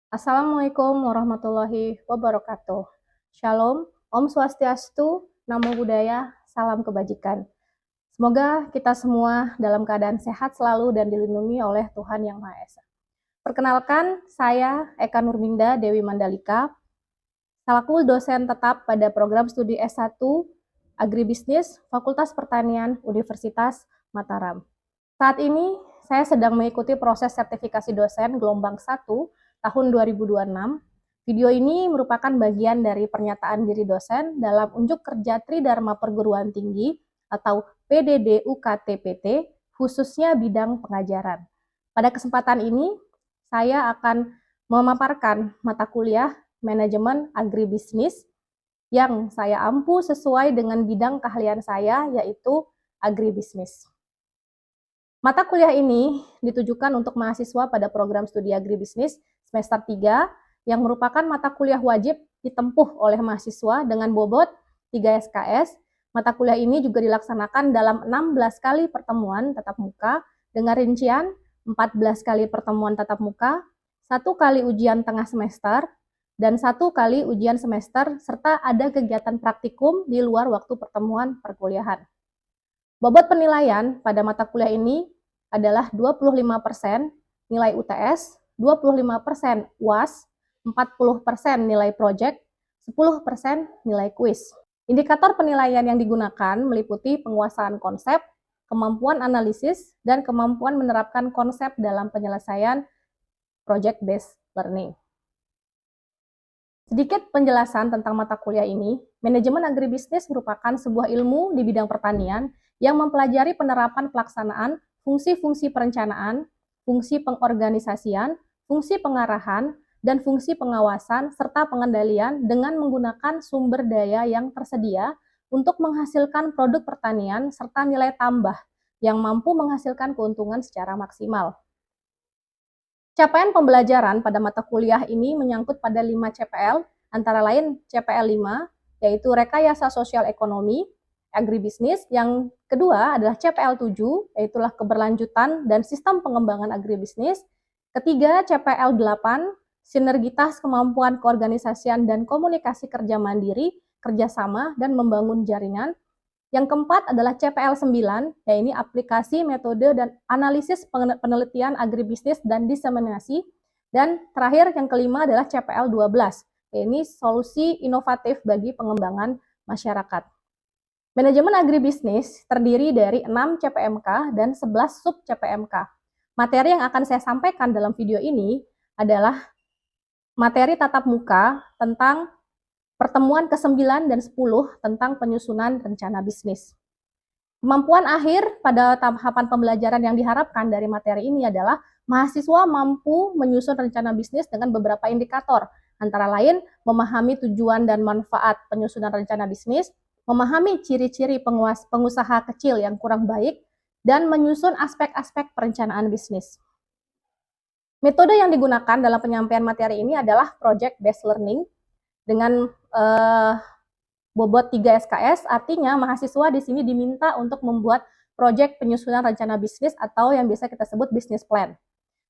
Assalamualaikum warahmatullahi wabarakatuh. Shalom, Om Swastiastu, Namo Buddhaya, salam kebajikan. Semoga kita semua dalam keadaan sehat selalu dan dilindungi oleh Tuhan Yang Maha Esa. Perkenalkan, saya Eka Nurminda Dewi Mandalika, selaku dosen tetap pada program studi S1 Agribisnis Fakultas Pertanian Universitas Mataram. Saat ini saya sedang mengikuti proses sertifikasi dosen gelombang 1 tahun 2026. Video ini merupakan bagian dari pernyataan diri dosen dalam unjuk kerja Tridharma Perguruan Tinggi atau PDD UKT-PT, khususnya bidang pengajaran. Pada kesempatan ini, saya akan memaparkan mata kuliah Manajemen Agribisnis yang saya ampu sesuai dengan bidang keahlian saya, yaitu agribisnis. Mata kuliah ini ditujukan untuk mahasiswa pada program studi agribisnis semester 3 yang merupakan mata kuliah wajib ditempuh oleh mahasiswa dengan bobot 3 SKS. Mata kuliah ini juga dilaksanakan dalam 16 kali pertemuan tatap muka dengan rincian 14 kali pertemuan tatap muka, 1 kali ujian tengah semester, dan 1 kali ujian semester, serta ada kegiatan praktikum di luar waktu pertemuan perkuliahan. Bobot penilaian pada mata kuliah ini adalah 25% nilai UTS, 25% UAS, 40% nilai project, 10% nilai kuis. Indikator penilaian yang digunakan meliputi penguasaan konsep, kemampuan analisis, dan kemampuan menerapkan konsep dalam penyelesaian project-based learning. Sedikit penjelasan tentang mata kuliah ini. Manajemen agribisnis merupakan sebuah ilmu di bidang pertanian yang mempelajari penerapan pelaksanaan fungsi-fungsi perencanaan, fungsi pengorganisasian, fungsi pengarahan, dan fungsi pengawasan serta pengendalian dengan menggunakan sumber daya yang tersedia untuk menghasilkan produk pertanian serta nilai tambah yang mampu menghasilkan keuntungan secara maksimal. Capaian pembelajaran pada mata kuliah ini menyangkut pada 5 CPL, antara lain CPL 5, yaitu Rekayasa Sosial Ekonomi, Agribisnis. Yang kedua adalah CPL 7, yaitulah Keberlanjutan dan Sistem Pengembangan Agribisnis. Ketiga, CPL 8, Sinergitas Kemampuan Keorganisasian dan Komunikasi Kerja Mandiri, Kerjasama, dan Membangun Jaringan. Yang keempat adalah CPL 9, yaitu aplikasi, metode, dan analisis penelitian agribisnis dan diseminasi. Dan terakhir yang kelima adalah CPL 12, yaitu solusi inovatif bagi pengembangan masyarakat. Manajemen agribisnis terdiri dari 6 CPMK dan 11 sub CPMK. Materi yang akan saya sampaikan dalam video ini adalah materi tatap muka tentang pertemuan ke-9 dan 10 tentang penyusunan rencana bisnis. Kemampuan akhir pada tahapan pembelajaran yang diharapkan dari materi ini adalah mahasiswa mampu menyusun rencana bisnis dengan beberapa indikator, antara lain memahami tujuan dan manfaat penyusunan rencana bisnis, memahami ciri-ciri pengusaha kecil yang kurang baik, dan menyusun aspek-aspek perencanaan bisnis. Metode yang digunakan dalam penyampaian materi ini adalah project-based learning, dengan bobot 3 SKS, artinya mahasiswa di sini diminta untuk membuat proyek penyusunan rencana bisnis atau yang biasa kita sebut business plan.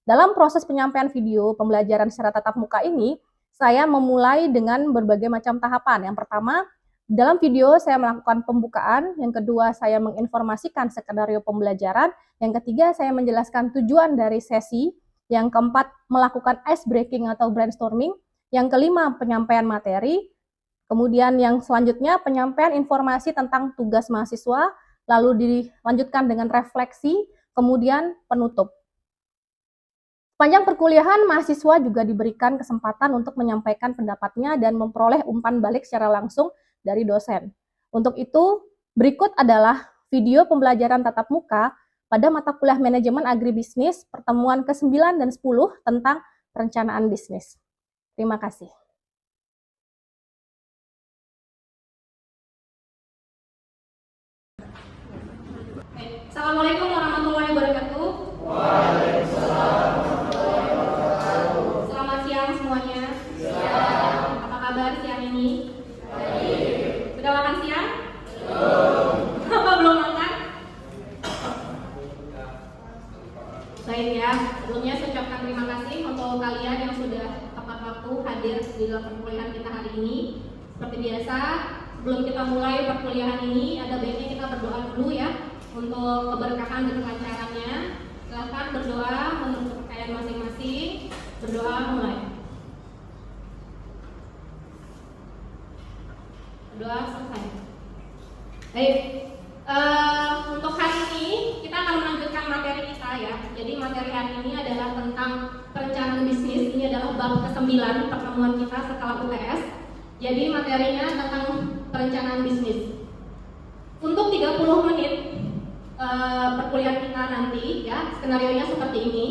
Dalam proses penyampaian video pembelajaran secara tatap muka ini, saya memulai dengan berbagai macam tahapan. Yang pertama, dalam video saya melakukan pembukaan, yang kedua saya menginformasikan skenario pembelajaran, yang ketiga saya menjelaskan tujuan dari sesi, yang keempat melakukan ice breaking atau brainstorming, yang kelima, penyampaian materi. Kemudian yang selanjutnya, penyampaian informasi tentang tugas mahasiswa, lalu dilanjutkan dengan refleksi, kemudian penutup. Sepanjang perkuliahan, mahasiswa juga diberikan kesempatan untuk menyampaikan pendapatnya dan memperoleh umpan balik secara langsung dari dosen. Untuk itu, berikut adalah video pembelajaran tatap muka pada mata kuliah Manajemen Agribisnis, pertemuan ke-9 dan 10 tentang perencanaan bisnis. Terima kasih. Assalamualaikum warahmatullahi wabarakatuh. Waalaikumsalam warahmatullahi wabarakatuh. Selamat siang semuanya. Siang. Apa kabar siang ini? Baik. Sudah makan siang? Belum. Apa belum makan? Baik ya. Sebelumnya saya ucapkan terima kasih untuk kalian yang sudah tepat hadir di dalam perkuliahan kita hari ini. Seperti biasa, sebelum kita mulai perkuliahan ini, ada baiknya kita berdoa dulu ya untuk keberkahan dan kelancarannya. Silakan berdoa menurut kepercayaan masing-masing. Berdoa mulai. Berdoa selesai. Baik. Untuk hari ini kita akan melanjutkan materi kita ya. Jadi materi hari ini adalah tentang perencanaan bisnis. Ini adalah bab ke-9 pertemuan kita setelah UTS. Jadi materinya tentang perencanaan bisnis. Untuk 30 menit perkuliahan kita nanti ya, skenarionya seperti ini.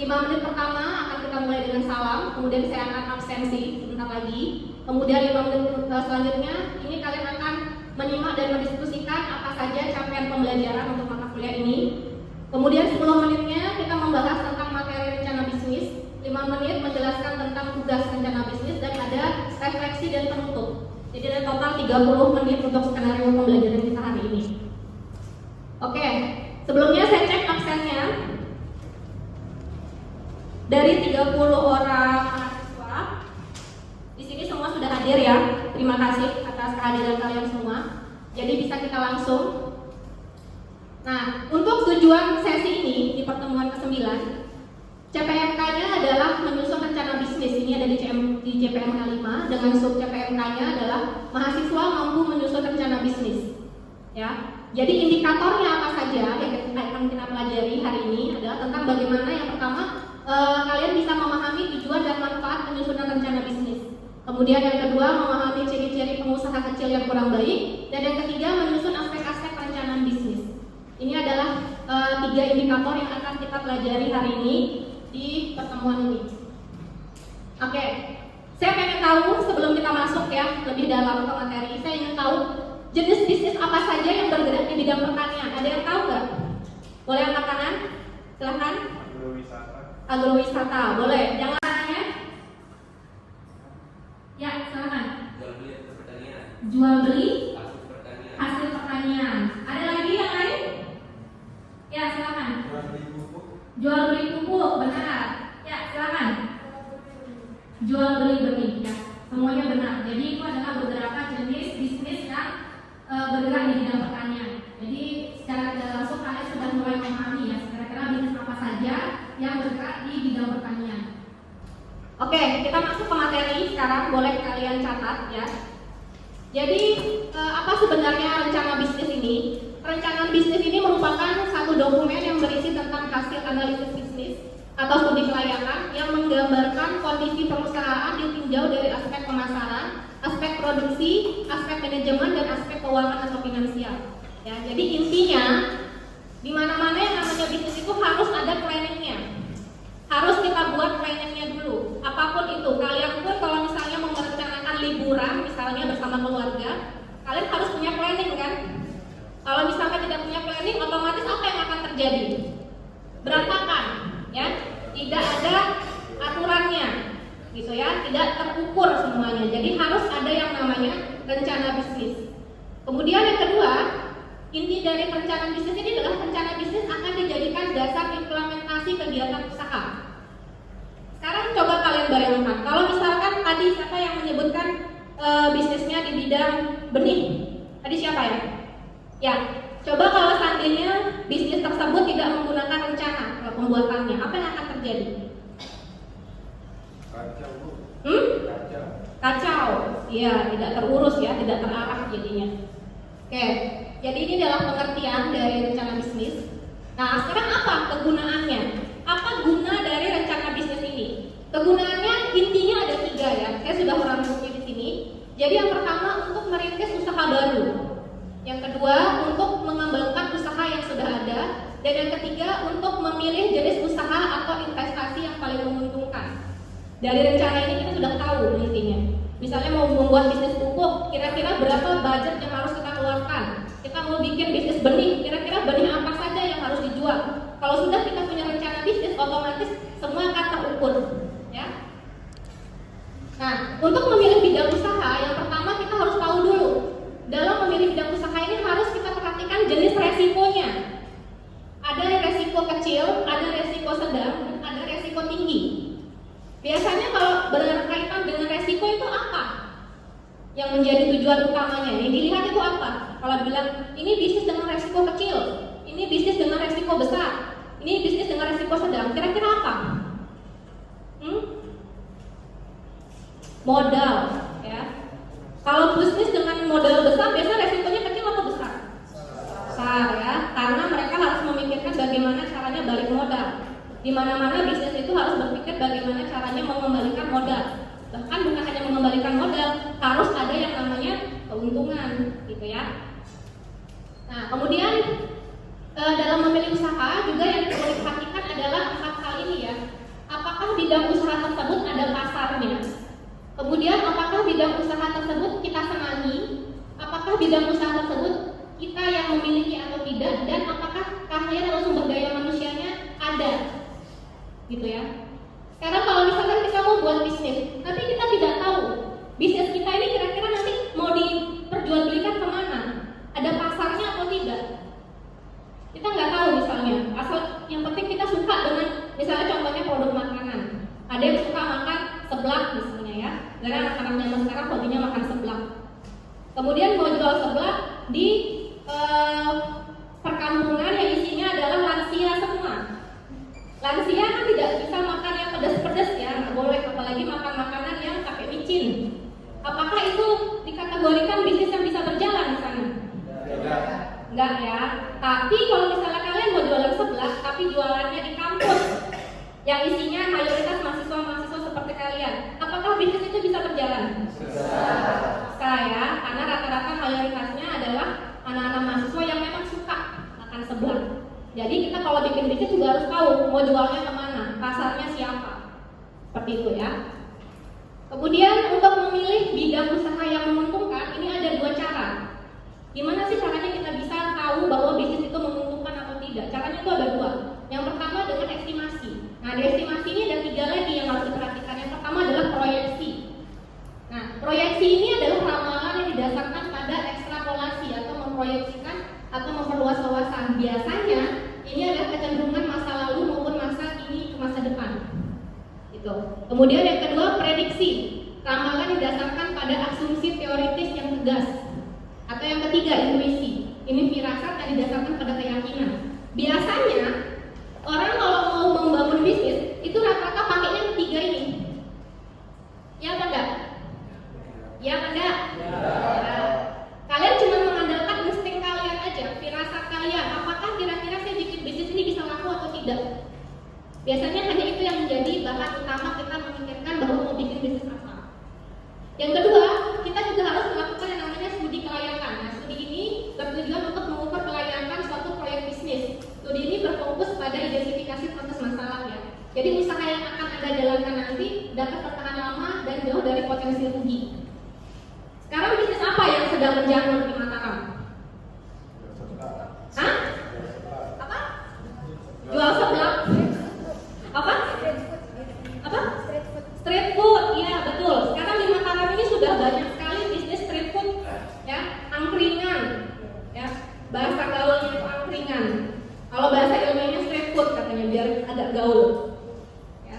5 menit pertama akan kita mulai dengan salam, kemudian saya akan absensi sebentar lagi. Kemudian 5 menit selanjutnya ini kalian akan menyimak dan mendiskusikan apa saja capaian pembelajaran untuk mata kuliah ini. Kemudian 10 menitnya kita membahas tentang materi rencana bisnis, 5 menit menjelaskan tentang tugas rencana bisnis, dan ada refleksi dan penutup. Jadi ada total 30 menit untuk skenario pembelajaran kita hari ini. Oke, sebelumnya saya cek absennya. Dari 30 orang mahasiswa, di sini semua sudah hadir ya. Terima kasih atas kehadiran kalian semua. Jadi bisa kita langsung. Nah, untuk tujuan sesi ini di pertemuan ke-9, CPMK-nya adalah menyusun rencana bisnis. Ini ada di CPMK 5 dengan sub CPMK-nya adalah mahasiswa mampu menyusun rencana bisnis. Ya. Jadi indikatornya apa saja yang akan kita pelajari hari ini adalah tentang bagaimana yang pertama kalian bisa memahami tujuan dan manfaat penyusunan rencana bisnis. Kemudian yang kedua, memahami ciri-ciri pengusaha kecil yang kurang baik, dan yang ketiga, menyusun aspek-aspek perencanaan bisnis. Ini adalah 3 indikator yang akan kita pelajari hari ini di pertemuan ini. Oke, saya pengen tahu sebelum kita masuk ya lebih dalam ke materi, saya ingin tahu jenis bisnis apa saja yang bergerak di bidang pertanian. Ada yang tahu nggak? Boleh angkat tangan? Silahkan. Agrowisata, boleh. Jangan tanya. Ya, silakan. Jual beli pertanian. Jual beli Hasil pertanian. hasil pertanian. Ada lagi yang lain? Ya, silakan. Jual beli pupuk, benar. Ya, silakan. Jual beli benih, ya. Semuanya benar. Jadi itu adalah beberapa jenis bisnis yang bergerak di bidang pertanian. Jadi secara tidak langsung kalian sudah mulai memahami ya kira-kira bisnis apa saja yang bergerak di bidang pertanian. Oke, kita masuk ke materi sekarang. Boleh kalian catat ya. Jadi apa sebenarnya rencana bisnis ini? Rencana bisnis ini merupakan satu dokumen yang berisi tentang hasil analisis bisnis atau studi kelayakan yang menggambarkan kondisi perusahaan ditinjau dari aspek pemasaran, aspek produksi, aspek manajemen, dan aspek keuangan atau finansial. Ya, jadi intinya di mana-mana yang namanya bisnis itu harus ada planningnya. Harus kita buat planningnya dulu. Apapun itu, kalian pun kalau misalnya mau merencanakan liburan, misalnya bersama keluarga, kalian harus punya planning kan? Kalau misalnya tidak punya planning, otomatis apa yang akan terjadi? Berantakan, ya. Tidak ada aturannya, gitu ya. Tidak terukur semuanya. Jadi harus ada yang namanya rencana bisnis. Kemudian yang kedua, inti dari perencanaan bisnis ini adalah rencana bisnis akan dijadikan dasar implementasi kegiatan usaha. Sekarang coba kalian bayangkan, kalau misalkan tadi siapa yang menyebutkan bisnisnya di bidang benih? Tadi siapa ya? Ya, coba kalau seandainya bisnis tersebut tidak menggunakan rencana pembuatannya, apa yang akan terjadi? Kacau. Iya, tidak terurus ya, tidak terarah jadinya. Oke, jadi ini adalah pengertian dari rencana bisnis. Nah, sekarang apa kegunaannya? Apa guna dari rencana bisnis ini? Kegunaannya intinya ada 3 ya. Saya sudah merangkumnya di sini. Jadi yang pertama untuk merintis usaha baru. Yang kedua untuk mengembangkan usaha yang sudah ada. Dan yang ketiga untuk memilih jenis usaha atau investasi yang paling menguntungkan. Dari rencana ini kita sudah tahu intinya. Misalnya mau membuat bisnis pupuk, kira-kira berapa budget yang harus kita keluarkan? Kita mau bikin bisnis benih, kira-kira benih apa saja yang harus dijual? Kalau sudah kita punya rencana bisnis, otomatis semua akan terukur, ya. Nah, untuk memilih bidang usaha, yang pertama kita harus tahu dulu. Dalam memilih bidang usaha ini harus kita perhatikan jenis resikonya. Ada resiko kecil, ada resiko sedang, dan ada resiko tinggi. Biasanya kalau berkaitan dengan yang menjadi tujuan utamanya. Yang dilihat itu apa? Kalau bilang ini bisnis dengan resiko kecil, ini bisnis dengan resiko besar, ini bisnis dengan resiko sedang, kira-kira apa? Modal, ya. Kalau bisnis dengan modal besar, biasanya resikonya kecil atau besar? Besar, ya. Karena mereka harus memikirkan bagaimana caranya balik modal. Di mana-mana bisnis itu harus berpikir bagaimana caranya mengembalikan modal. Bahkan bukan hanya mengembalikan modal, harus ada yang namanya keuntungan, gitu ya. Nah, kemudian dalam memilih usaha juga yang perlu diperhatikan adalah 4 hal ini ya. Apakah bidang usaha tersebut ada pasarnya? Kemudian apakah bidang usaha tersebut kita senangi? Apakah bidang usaha tersebut kita yang memiliki atau tidak? Dan apakah keahlian atau sumber daya manusianya ada? Gitu ya. Sekarang kalau misalkan kita mau buat bisnis, tapi kita tidak tahu bisnis kita ini kira-kira nanti mau diperjualbelikan kemana? Ada pasarnya atau tidak? Kita nggak tahu misalnya. Asal yang penting kita suka dengan misalnya contohnya produk makanan. Ada yang suka makan seblak misalnya ya. Karena anak-anak zaman sekarang hobinya makan seblak. Kemudian mau jual seblak di perkampungan yang isinya adalah lansia semua. Lansia kan tidak bisa makan yang pedas-pedas ya, nggak boleh, apalagi makan makanan yang pakai micin. Apakah itu dikategorikan bisnis yang bisa berjalan di sana? Enggak ya. Tapi kalau misalnya kalian mau jualan seblak, tapi jualannya di kampus yang isinya mayoritas mahasiswa-mahasiswa seperti kalian, apakah bisnis itu bisa berjalan? Bisa ya, karena rata-rata mayoritasnya adalah anak-anak mahasiswa yang memang suka makan seblak. Jadi kita kalau bikin bisnis juga harus tahu mau jualnya kemana, pasarnya siapa, seperti itu ya. Kemudian untuk memilih bidang usaha yang menguntungkan, ini ada 2 cara. Gimana sih caranya kita bisa tahu bahwa bisnis itu menguntungkan atau tidak? Caranya itu ada 2. Yang pertama dengan estimasi. Nah, di estimasi ini ada 3 lagi yang harus diperhatikan. Yang pertama adalah proyeksi. Nah, proyeksi ini adalah ramalan yang didasarkan pada ekstrapolasi atau memproyeksikan atau memperluas wawasan. Biasanya ini adalah kecenderungan masa lalu maupun masa kini ke masa depan. Gitu. Kemudian yang kedua prediksi. Ramalan yang didasarkan pada asumsi teoritis yang tegas. Atau yang ketiga intuisi. Ini firasat yang didasarkan pada keyakinan. Biasanya orang kalau mau membangun bisnis itu rata-rata pakainya 3 ini. Ya apa enggak? Ya apa enggak? Ya. Kalian cuma mengandalkan insting kalian aja, firasat kalian. Apakah kira-kira saya bikin bisnis ini bisa laku atau tidak? Biasanya hanya itu yang menjadi bahan utama kita memikirkan bahwa mau bikin bisnis apa. Yang kedua, kita juga harus melakukan yang namanya studi kelayakan. Nah, studi ini bertujuan untuk mengukur kelayakan suatu proyek bisnis. Studi ini berfokus pada identifikasi proses masalah ya. Jadi usaha yang akan Anda jalankan nanti dapat bertahan lama dan jauh dari potensi rugi. Sekarang bisnis apa yang sedang menjamur di Mataram? Hah? Apa? Jual seblak? Apa? Apa? Street food, iya betul. Sekarang di Mataram ini sudah banyak sekali bisnis street food, ya, angkringan, ya. Bahasa gaulnya itu angkringan. Kalau bahasa ilmiahnya street food katanya biar agak gaul. Ya.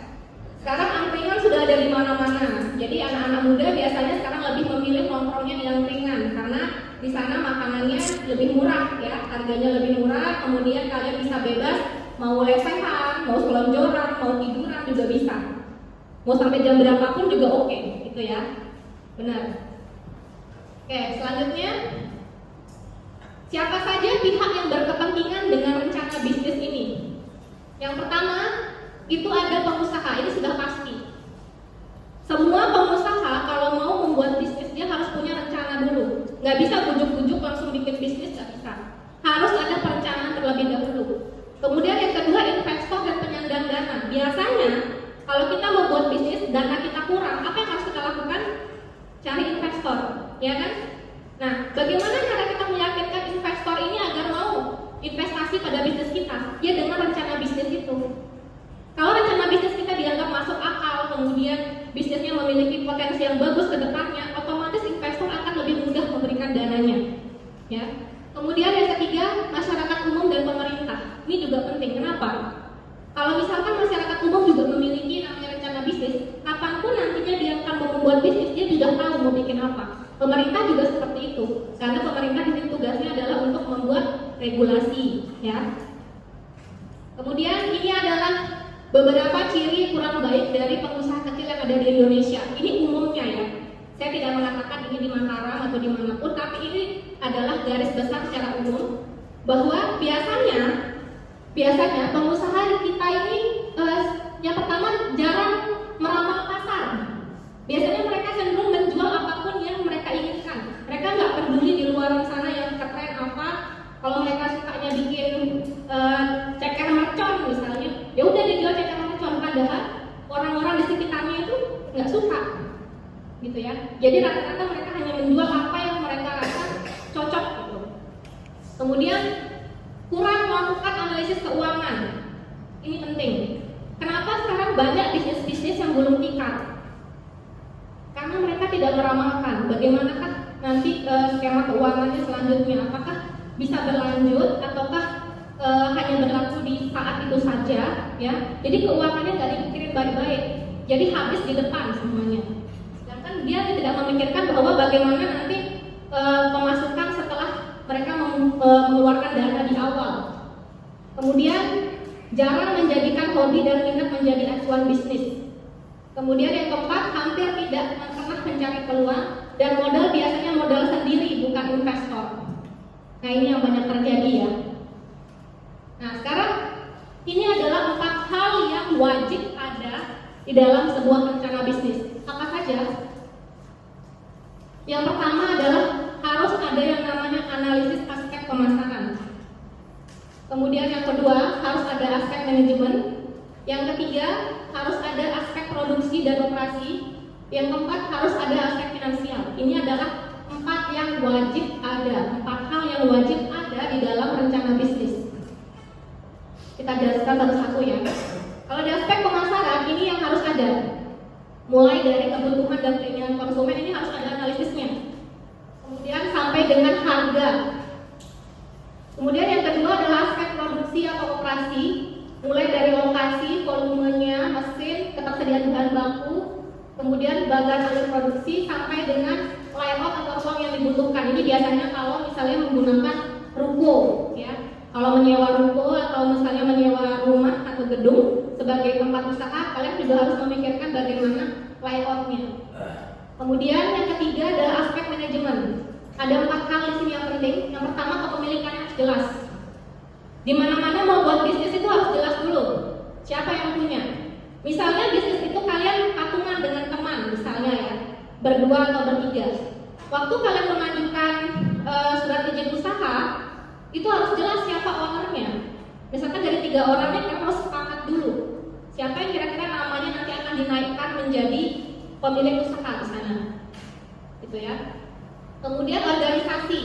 Sekarang angkringan sudah ada di mana-mana. Jadi anak-anak muda biasanya sekarang lebih memilih nongkrongnya di angkringan karena di sana makanannya lebih murah, ya, harganya lebih murah. Kemudian kalian bisa bebas mau lesehan, mau selonjoran, mau tiduran juga bisa. Mau sampai jam berapapun juga oke, gitu ya. Benar. Oke, selanjutnya siapa saja pihak yang berkepentingan dengan rencana bisnis ini? Yang pertama, itu ada pengusaha, ini sudah pasti. Semua pengusaha kalau mau membuat bisnis dia harus punya rencana dulu. Nggak bisa bujuk-bujuk langsung bikin bisnis, nggak bisa. Harus ada perencanaan terlebih dahulu. Kemudian yang kedua, investor dan penyandang dana. Biasanya kalau kita mau buat bisnis, dana kita kurang, apa yang harus kita lakukan? Cari investor, ya kan? Nah, bagaimana cara kita meyakinkan investor ini agar mau investasi pada bisnis kita? Ya dengan rencana bisnis itu. Kalau rencana bisnis kita dianggap masuk akal, kemudian bisnisnya memiliki potensi yang bagus ke depannya, otomatis investor akan lebih mudah memberikan dananya. Ya. Kemudian yang ketiga, masyarakat umum dan pemerintah. Ini juga penting. Kenapa? Kalau misalkan masyarakat umum juga memiliki namanya rencana bisnis, kapanpun nantinya dia akan membuat bisnis, dia sudah tahu mau bikin apa. Pemerintah juga seperti itu, karena pemerintah di sini tugasnya adalah untuk membuat regulasi, ya. Kemudian ini adalah beberapa ciri kurang baik dari pengusaha kecil yang ada di Indonesia. Ini umumnya ya. Saya tidak mengatakan ini di Mataram atau dimanapun, tapi ini adalah garis besar secara umum bahwa biasanya pengusaha kita ini yang pertama jarang meramal pasar. Biasanya mereka cenderung menjual apapun yang mereka inginkan. Mereka nggak peduli di luar sana yang keren apa. Kalau mereka sukanya bikin ceker mercon misalnya, ya udah dijual ceker mercon. Padahal orang-orang di sekitarnya itu nggak suka, gitu ya. Jadi rata-rata mereka hanya menjual apa yang mereka rasa cocok gitu. Kemudian kurang melakukan analisis keuangan. Ini penting. Kenapa sekarang banyak bisnis-bisnis yang gulung tikar? Karena mereka tidak meramalkan bagaimanakah nanti skema keuangannya selanjutnya, apakah bisa berlanjut ataukah hanya berlaku di saat itu saja, ya. Jadi keuangannya nggak dipikirin baik-baik, jadi habis di depan semuanya. Sedangkan dia tidak memikirkan bahwa bagaimana nanti pemasukan setelah mereka mengeluarkan dana di awal. Kemudian jarang menjadikan hobi dan minat menjadi acuan bisnis. Kemudian yang keempat, hampir tidak pernah mencari peluang dan modal biasanya modal sendiri bukan investor. Nah ini yang banyak terjadi ya. Nah sekarang ini adalah 4 hal yang wajib ada di dalam sebuah rencana bisnis. Apa saja? Yang pertama adalah harus ada yang namanya analisis aspek pemasaran. Kemudian yang kedua harus ada aspek manajemen. Yang ketiga harus ada aspek produksi dan operasi. Yang keempat harus ada aspek finansial. Ini adalah 4 yang wajib ada, 4 hal yang wajib ada di dalam rencana bisnis. Kita jelaskan satu-satu ya. Kalau di aspek pemasaran ini yang harus ada, mulai dari kebutuhan dan keinginan konsumen ini harus ada analisisnya. Kemudian sampai dengan harga. Kemudian yang kedua adalah aspek produksi atau operasi, mulai dari lokasi, volumenya, mesin, ketersediaan bahan baku, kemudian bagan alur produksi sampai dengan layout atau ruang yang dibutuhkan. Ini biasanya kalau misalnya menggunakan ruko, ya. Kalau menyewa ruko atau misalnya menyewa rumah atau gedung sebagai tempat usaha, kalian juga harus memikirkan bagaimana layoutnya. Kemudian yang ketiga adalah aspek manajemen. Ada 4 hal di sini yang penting. Yang pertama, kepemilikannya harus jelas. Di mana-mana mau buat bisnis itu harus jelas dulu. Siapa yang punya? Misalnya bisnis itu kalian patungan dengan teman, misalnya ya, berdua atau bertiga. Waktu kalian mengajukan surat izin usaha, itu harus jelas siapa ownernya. Misalkan dari 3 orangnya kalian harus sepakat dulu. Siapa yang kira-kira namanya nanti akan dinaikkan menjadi pemilik usaha di sana, gitu ya. Kemudian organisasi.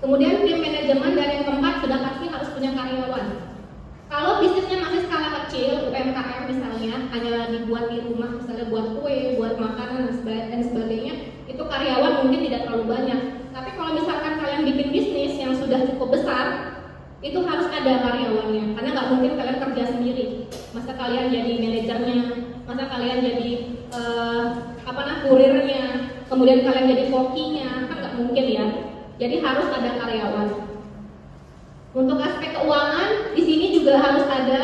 Kemudian tim manajemen, dan yang keempat sudah pasti harus punya karyawan. Kalau bisnisnya masih skala kecil, UMKM misalnya, hanya dibuat di rumah, misalnya buat kue, buat makanan dan sebagainya, itu karyawan mungkin tidak terlalu banyak. Tapi kalau misalkan kalian bikin bisnis yang sudah cukup besar, itu harus ada karyawannya, karena nggak mungkin kalian kerja sendiri. Masa kalian jadi manajernya, masa kalian jadi kurirnya, kemudian kalian jadi kokinya, kan nggak mungkin ya. Jadi harus ada karyawan. Untuk aspek keuangan, di sini juga harus ada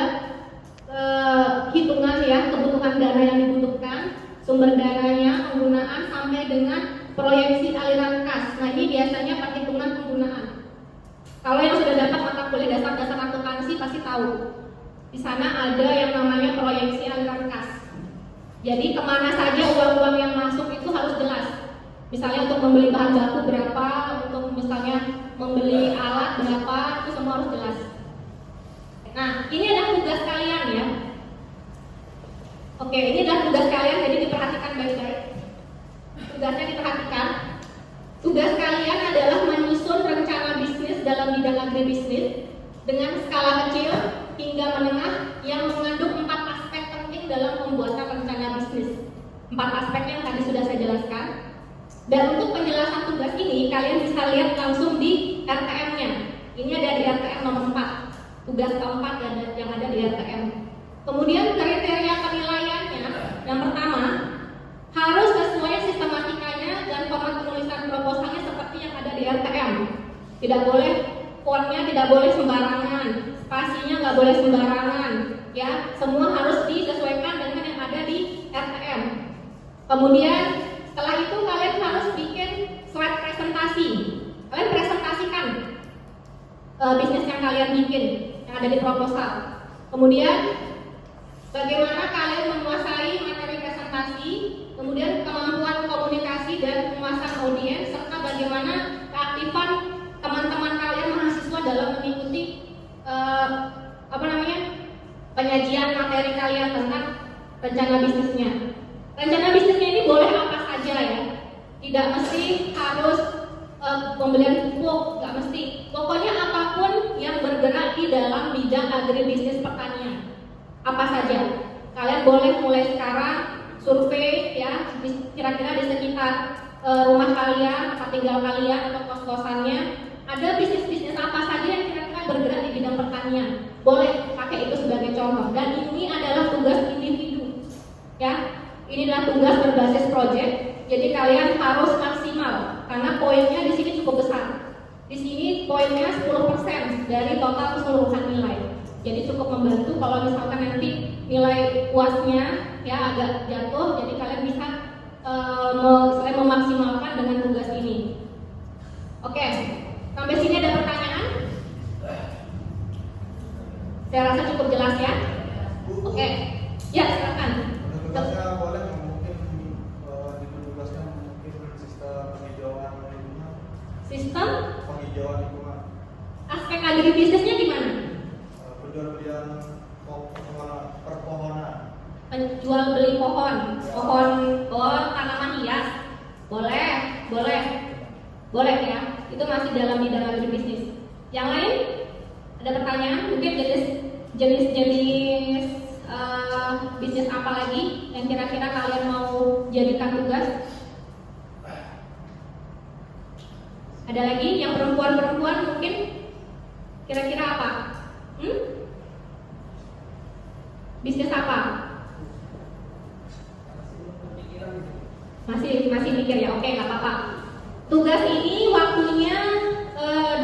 hitungan ya, kebutuhan dana yang dibutuhkan, sumber dananya, penggunaan sampai dengan proyeksi aliran kas. Nah ini biasanya perhitungan penggunaan. Kalau yang sudah dapat mata kuliah dasar-dasar akuntansi pasti tahu. Di sana ada yang namanya proyeksi aliran kas. Jadi kemana saja uang-uang yang masuk itu harus jelas. Misalnya untuk membeli bahan baku berapa, untuk misalnya membeli alat berapa, itu semua harus jelas. Nah, ini adalah tugas kalian ya. Oke, ini adalah tugas kalian, jadi diperhatikan baik-baik. Tugasnya diperhatikan. Tugas kalian adalah menyusun rencana bisnis dalam bidang agribisnis dengan skala kecil hingga menengah yang mengandung 4 aspek penting dalam pembuatan rencana bisnis. 4 aspek yang tadi sudah saya jelaskan. Dan untuk penjelasan tugas ini, kalian bisa lihat langsung di RTM-nya. Ini ada di RTM nomor 4. Tugas keempat yang ada di RTM. Kemudian kriteria penilaiannya, yang pertama, harus sesuai sistematikanya dan Tidak boleh, fontnya tidak boleh sembarangan, spasinya nggak boleh sembarangan, ya. Semua harus disesuaikan dengan yang ada di RTM. Kemudian setelah itu kalian harus bikin slide presentasi. Kalian presentasikan bisnis yang kalian bikin yang ada di proposal. Kemudian bagaimana kalian menguasai materi presentasi, kemudian kemampuan komunikasi dan penguasaan audiens, serta bagaimana keaktifan teman-teman kalian mahasiswa dalam mengikuti penyajian materi kalian tentang rencana bisnisnya. Rencana bisnisnya ini boleh apa saja ya, tidak mesti harus pembelian pupuk, nggak mesti. Pokoknya apapun yang bergerak di dalam bidang agribisnis pertanian, apa saja. Kalian boleh mulai sekarang survei ya, kira-kira di sekitar rumah kalian, tempat tinggal kalian atau kos-kosannya ada bisnis-bisnis apa saja yang kira-kira bergerak di bidang pertanian. Boleh pakai itu sebagai contoh. Dan ini adalah tugas individu, ya. Ini adalah tugas berbasis project. Jadi kalian harus maksimal karena poinnya di sini cukup besar. Di sini poinnya 10% dari total keseluruhan nilai. Jadi cukup membantu kalau misalkan nanti nilai UASnya ya agak jatuh. Jadi kalian bisa memaksimalkan dengan tugas ini. Oke, sampai sini ada pertanyaan? Saya rasa cukup jelas ya. Oke, ya silakan. Tugasnya boleh mungkin tugasnya mungkin sistem penghijauan lingkungan. Sistem Penghijauan lingkungan. aspek agribisnisnya gimana? Penjual-belian perpohonan. Penjual beli pohon tanaman hias, boleh ya. Itu masih dalam bidang agribisnis. Yang lain ada pertanyaan? Mungkin jenis bisnis apa lagi yang kira-kira kalian mau jadikan tugas? Ada lagi yang perempuan mungkin kira-kira apa? Bisnis apa? Masih mikir ya, oke nggak apa-apa. Tugas ini waktunya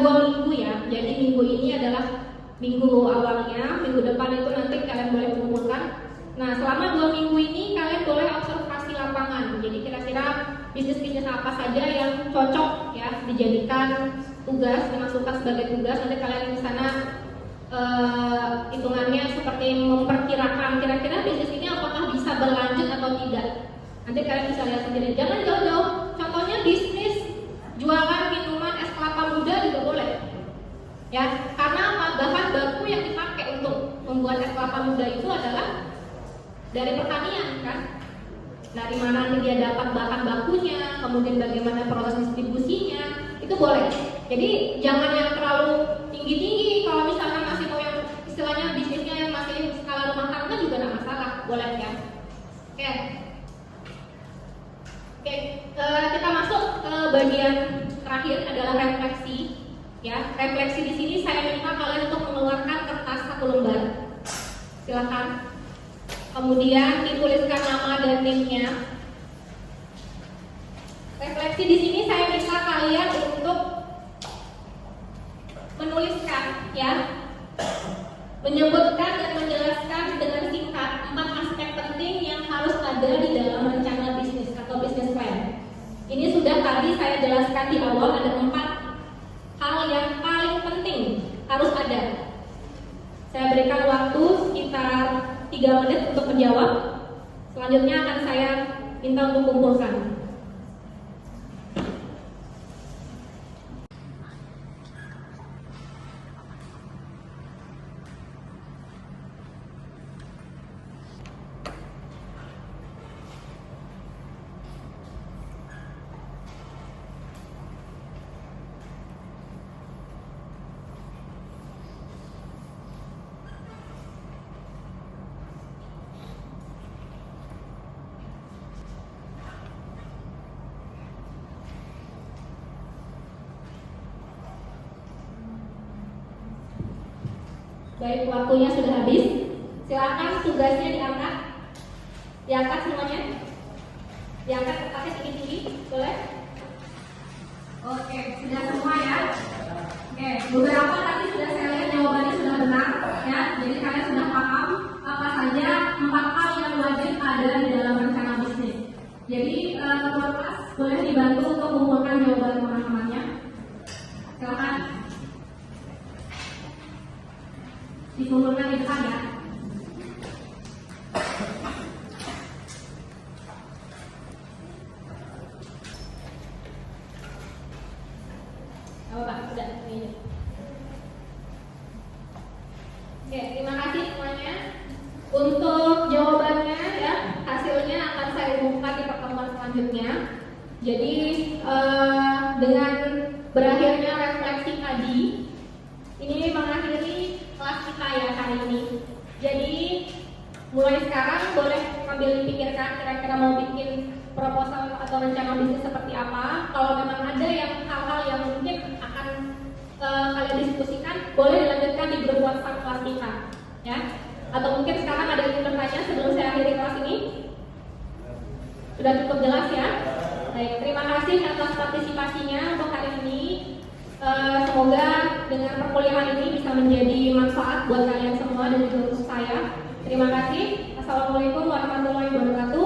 2 minggu ya. Jadi minggu ini adalah minggu awalnya, minggu depan itu nanti kalian boleh mengumpulkan. Nah selama 2 minggu ini kalian boleh observasi lapangan. Jadi kira-kira bisnis-bisnis apa saja yang cocok ya dijadikan tugas, dimasukkan sebagai tugas. Nanti kalian di sana hitungannya seperti memperkirakan kira-kira bisnis ini apakah bisa berlanjut atau tidak. Nanti kalian bisa lihat sendiri. Jangan jauh-jauh. Contohnya bisnis jualan minuman es kelapa muda juga boleh. Ya, karena apa? Bahan baku yang dipakai untuk membuat es kelapa muda itu adalah dari pertanian kan. Dari mana dia dapat bahan bakunya, kemudian bagaimana proses distribusinya, itu boleh. Jadi jangan yang terlalu tinggi-tinggi. Kalau misalkan masih mau yang istilahnya bisnisnya yang masih skala rumah tangga juga tidak masalah, boleh ya. Oke, kita masuk ke bagian terakhir adalah refleksi. Ya, refleksi di sini saya minta kalian untuk mengeluarkan kertas 1 lembar. Silakan. Kemudian dituliskan nama dan NIM-nya. Refleksi di sini saya minta kalian untuk menuliskan, ya, menyebutkan dan menjelaskan dengan singkat 4 aspek penting yang harus ada di dalam rencana bisnis atau business plan. Ini sudah tadi saya jelaskan di awal, ada 4 hal yang paling penting harus ada. Saya berikan waktu sekitar 3 menit untuk menjawab. Selanjutnya akan saya minta untuk kumpulkan. Baik, waktunya sudah habis. Silakan tugasnya diangkat. Diangkat semuanya. Diangkat kertasnya tinggi-tinggi, boleh? Oke, sudah semua ya. Oke, beberapa tadi sudah saya lihat jawabannya sudah benar, ya. Jadi kalian sudah paham apa saja 4 hal yang wajib ada di dalam rencana bisnis. Jadi ketua kelas boleh dibantu untuk mengumpulkan jawaban teman-temannya. Silakan dikumpulkan di depan ya. Sudah ini. Oke, terima kasih semuanya. Untuk jawabannya ya, hasilnya akan saya umumkan di pertemuan selanjutnya. Jadi dengan berakhirnya refleksi tadi, ini mengakhiri kelas kita ya hari ini. Jadi mulai sekarang boleh sambil dipikirkan kira-kira mau bikin proposal atau rencana bisnis seperti apa. Kalau memang ada yang hal-hal yang mungkin akan kalian diskusikan, boleh dilanjutkan di grup WhatsApp kelas kita, ya. Atau mungkin sekarang ada yang bertanya sebelum saya akhiri kelas ini. Sudah cukup jelas ya. Baik, terima kasih atas partisipasinya untuk hari ini. Semoga dengan perkuliahan ini bisa menjadi manfaat buat kalian semua dan juga untuk saya. Terima kasih. Assalamualaikum warahmatullahi wabarakatuh.